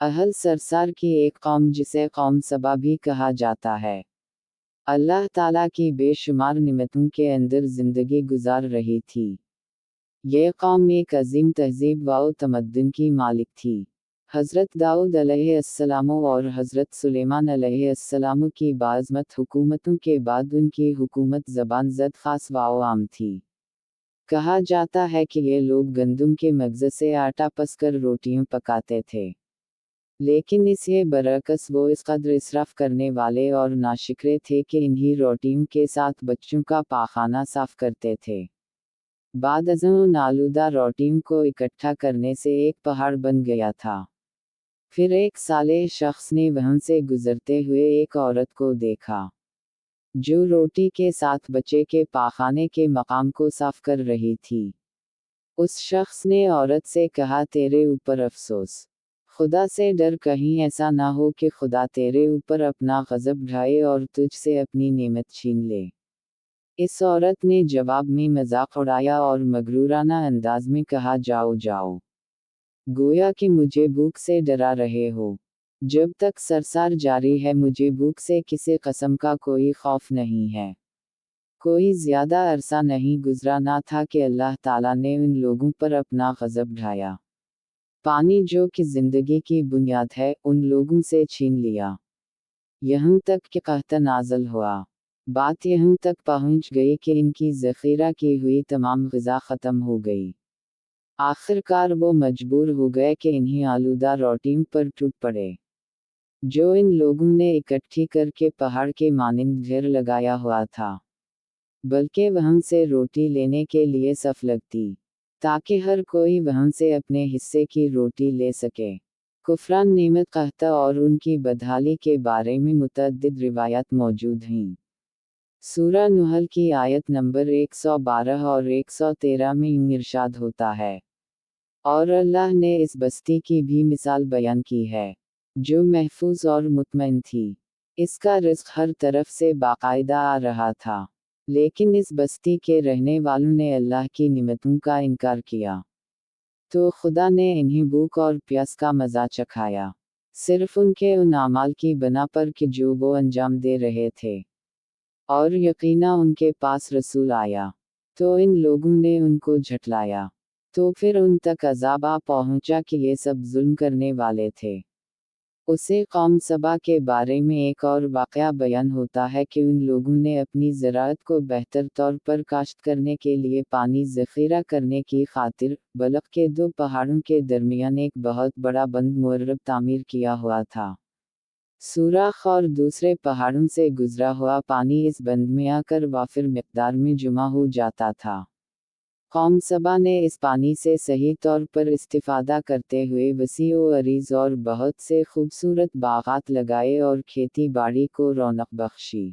अहल सरसार की एक कौम जिसे कौम सबा भी कहा जाता है, अल्लाह ताला की बेशुमार निमतों के अंदर जिंदगी गुजार रही थी। ये कौम एक अजीम तहजीब व तमद्दुन की मालिक थी। हज़रत दाऊद अलैहिस्सलाम और हज़रत सुलेमान अलैहिस्सलाम की बाज़मत हुकूमतों के बाद उनकी हुकूमत ज़बान ज़द ख़ास व आम थी। कहा जाता है कि ये लोग गंदम के मगज़ से आटा पसकर रोटियां पकाते थे, लेकिन इसके बरअक्स वो इस कदर इसराफ करने वाले और नाशिक्रे थे कि इन्हीं रोटियों के साथ बच्चों का पाखाना साफ करते थे। बाद अज़ों आलूदा रोटियों को इकट्ठा करने से एक पहाड़ बन गया था। फिर एक सालेह शख्स ने वहां से गुजरते हुए एक औरत को देखा, जो रोटी के साथ बच्चे के पाखाने के मकाम को साफ कर रही थी। उस शख्स ने औरत से कहा, तेरे ऊपर अफसोस, खुदा से डर, कहीं ऐसा ना हो कि खुदा तेरे ऊपर अपना गज़ब ढाए और तुझसे अपनी नेमत छीन ले। इस औरत ने जवाब में मजाक उड़ाया और मगरूराना अंदाज में कहा, जाओ जाओ, गोया कि मुझे भूख से डरा रहे हो। जब तक सरसार जारी है मुझे भूख से किसी कसम का कोई खौफ नहीं है। कोई ज्यादा अरसा नहीं गुजरा ना था कि अल्लाह ताला ने उन लोगों पर अपना गज़ब ढाया। पानी जो कि जिंदगी की बुनियाद है, उन लोगों से छीन लिया। यहाँ तक कि कहत नाज़िल हुआ। बात यहाँ तक पहुँच गई कि इनकी ज़ख़ीरा की हुई तमाम ग़िज़ा ख़त्म हो गई। आखिरकार वो मजबूर हो गए कि इन्हीं आलूदा रोटियों पर टूट पड़े, जो इन लोगों ने इकट्ठी करके पहाड़ के मानिंद ढेर लगाया हुआ था। बल्कि वहाँ से रोटी लेने के लिए सफ लगती, ताकि हर कोई वहाँ से अपने हिस्से की रोटी ले सके। कुफरान नेमत कहता और उनकी बदहाली के बारे में मुतअद्दिद रिवायत मौजूद हैं। सूरा नहल की आयत नंबर 112 और 113 में यूं इरशाद होता है, और अल्लाह ने इस बस्ती की भी मिसाल बयान की है, जो महफूज और मुतमईन थी। इसका रिज़्क़ हर तरफ से बाकायदा आ रहा था, लेकिन इस बस्ती के रहने वालों ने अल्लाह की निमतों का इनकार किया, तो खुदा ने इन्हें भूख और प्यास का मज़ा चखाया, सिर्फ उनके उन आमाल की बना पर कि जो वो अंजाम दे रहे थे। और यकीना उनके पास रसूल आया, तो इन लोगों ने उनको झटलाया। तो फिर उन तक अज़ाब आ पहुंचा कि ये सब जुल्म करने वाले थे। उसे कौम सबा के बारे में एक और वाक़या बयान होता है कि उन लोगों ने अपनी ज़राअत को बेहतर तौर पर काश्त करने के लिए पानी ज़ख़ीरा करने की खातिर बलख के दो पहाड़ों के दरमियान एक बहुत बड़ा बंद मुअर्रब तामीर किया हुआ था। सूराख और दूसरे पहाड़ों से गुजरा हुआ पानी इस बंद में आकर वाफिर मिक़दार में जुमा हो जाता था। कौम सबा ने इस पानी से सही तौर पर इस्तिफ़ादा करते हुए वसी व अरीज़ और बहुत से खूबसूरत बागात लगाए और खेती बाड़ी को रौनक बख्शी।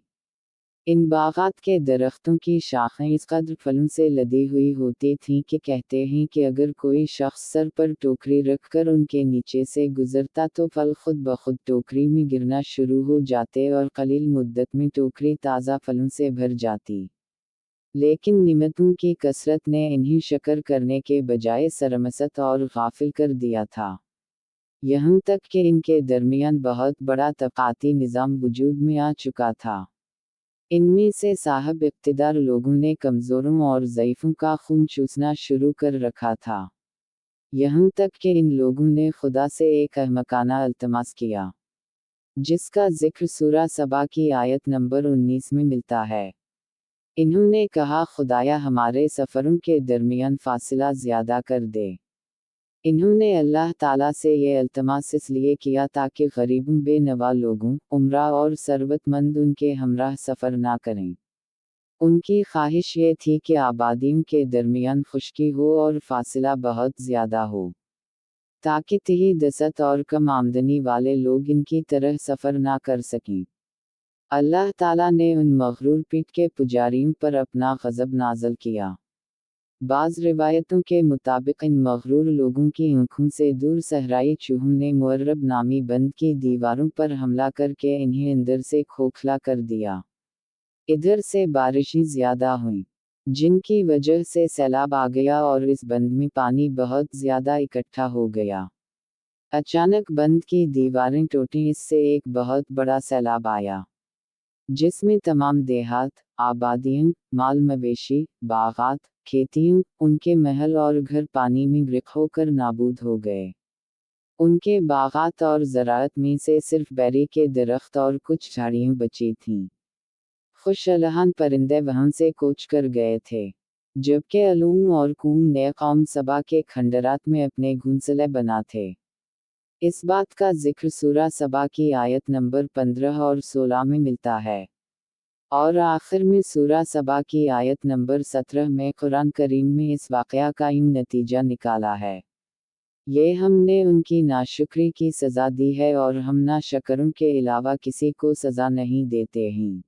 इन बागात के दरख्तों की शाखें इस कदर फलों से लदी हुई होती थीं कि कहते हैं कि अगर कोई शख्स सर पर टोकरी रखकर उनके नीचे से गुजरता तो फल खुद ब खुद टोकरी में गिरना शुरू हो जाते और कलील मुद्दत में टोकरी ताज़ा फलों से भर जाती। लेकिन निमतों की कसरत ने इन्हें शकर करने के बजाय सरमसत और गाफिल कर दिया था। यहाँ तक कि इनके दरमियान बहुत बड़ा तबक़ाती निज़ाम वजूद में आ चुका था। इनमें से साहब इक़्तिदार लोगों ने कमज़ोरों और ज़ईफ़ों का खून चूसना शुरू कर रखा था। यहाँ तक कि इन लोगों ने खुदा से एक अहमकाना अल्तमास किया, जिसका ज़िक्र सूरा सबा की आयत नंबर 19 में मिलता है। इन्होंने कहा, खुदाया हमारे सफ़रों के दरमियान फ़ासिला ज़्यादा कर दे। इन्होंने अल्लाह ताला से ये अल्तमास इसलिए किया ताकि गरीबों बेनवा लोगों, उमरा और सरवतमंद उनके हमराह सफ़र ना करें। उनकी ख्वाहिश ये थी कि आबादियों के दरमियान खुश्की हो और फ़ासिला बहुत ज़्यादा हो, ताकि तिही दसत और कम आमदनी वाले लोग इनकी तरह सफ़र ना कर सकें। अल्लाह ताला ने उन मग़रूर पीठ के पुजारियों पर अपना गज़ब नाज़िल किया। बाज़ रिवायतों के मुताबिक इन मग़रूर लोगों की आँखों से दूर सहराई चूहों ने मुअर्रब नामी बंद की दीवारों पर हमला करके इन्हें अंदर से खोखला कर दिया। इधर से बारिशें ज़्यादा हुईं, जिनकी वजह से सैलाब आ गया और इस बंद में पानी बहुत ज़्यादा इकट्ठा हो गया। अचानक बंद की दीवारें टूटी, इससे एक बहुत बड़ा सैलाब आया जिसमें तमाम देहात, आबादियां, माल मवेशी, बागात, खेतियां, उनके महल और घर पानी में गर्क होकर नाबूद हो गए। उनके बागात और ज़राअत में से सिर्फ बेरी के दरख्त और कुछ झाड़ियां बची थीं। खुशअलहान परिंदे वहां से कूच कर गए थे, जबकि अलूम और कूम ने कौम सबा के खंडरात में अपने घोंसले बना थे। इस बात का जिक्र सूरा सबा की आयत नंबर 15 और 16 में मिलता है, और आखिर में सूरा सबा की आयत नंबर 17 में कुरान करीम में इस वाक़या का इन नतीजा निकाला है। ये हमने उनकी नाशुक्री की सज़ा दी है और हम नाशकरों के अलावा किसी को सज़ा नहीं देते हैं।